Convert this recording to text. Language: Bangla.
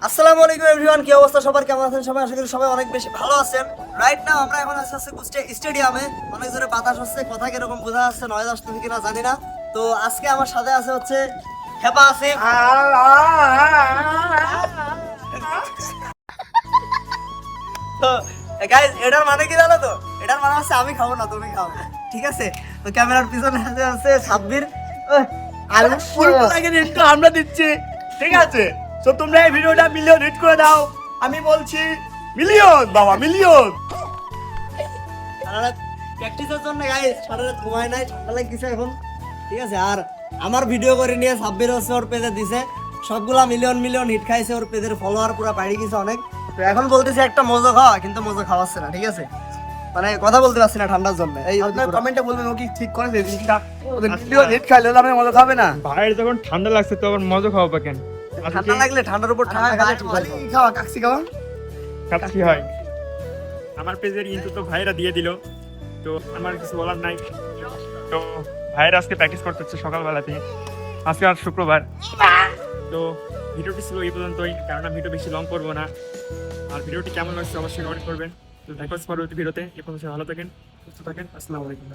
আসসালামু আলাইকুম এভরিওয়ান, কি অবস্থা সবার, কেমন আছেন সবাই? আশা করি সবাই অনেক বেশি ভালো আছেন। রাইট নাও আমরা এখন আছি কুষ্টিয়া স্টেডিয়ামে। অনেক জোরে বাতাস হচ্ছে, কথা কিরকম বোঝা যাচ্ছে, নয়েজ আসতেছে কিনা জানি না। তো আজকে আমার সাথে আছে হচ্ছে হেপা আসিফ। তো গাইস, এটার মানে কি জানো তো? এটার মানে হচ্ছে আমি খাবো না, তুমি খাও, ঠিক আছে? তো ক্যামেরার পিছনে আছে সাব্বির। আর ফুলটা একটু আমরা দিচ্ছি, ঠিক আছে? তো তোমরা এই ভিডিওটা মিলিয়ন হিট করে দাও। আমি বলছি মিলিয়ন, বাবা মিলিয়ন। প্র্যাকটিসের জন্য গাইস সারা রাত ঘুমায় নাই, ঠান্ডা লাগছে এখন, ঠিক আছে? আর আমার ভিডিও করে নিয়ে সাব্বির হচ্ছে ওর পেজে দিছে, সবগুলা মিলিয়ন মিলিয়ন হিট খাইছে, ওর পেজের ফলোয়ার পুরো বাড়ি গেছে অনেক। তো এখন বলতেছে একটা মজা খাওয়া, কিন্তু মজা খাওয়াচ্ছে না, ঠিক আছে? মানে কথা বলতে পারছি না ঠান্ডার জন্য। এই আপনার কমেন্টে বলবেন ও কি ঠিক করেছে জিনিসটা? ওদের মিলিয়ন হিট খাইলে আমি মজা খাবে না। ভাইয়ের যখন ঠান্ডা লাগছে তো আবার মজা খাওয়াবা কেন? ঠান্ডা লাগলে ঠান্ডার উপর ঠান্ডা খাওয়া ঠিক আছে। খাওয়া কাকসি খাওয়া। কাচ্চি হয়। আমার পেজের কিন্তু তো ভাইরা দিয়ে দিল, তো আমার কিছু বলার নাই। তো ভাইরা আজকে প্র্যাকটিস করতে হচ্ছে সকালবেলাতে। আজকে আর শুক্রবার। তো ভিডিওটি ছিল এই পর্যন্তই, কারণ আমি ভিডিও বেশি লং করবো না। আর ভিডিওটি কেমন লাগছে অবশ্যই কমেন্ট করবেন। তো দেখা হচ্ছে পরবর্তী ভিডিওতে। এ পর্যন্ত ভালো থাকেন, সুস্থ থাকেন। আসসালামু আলাইকুম।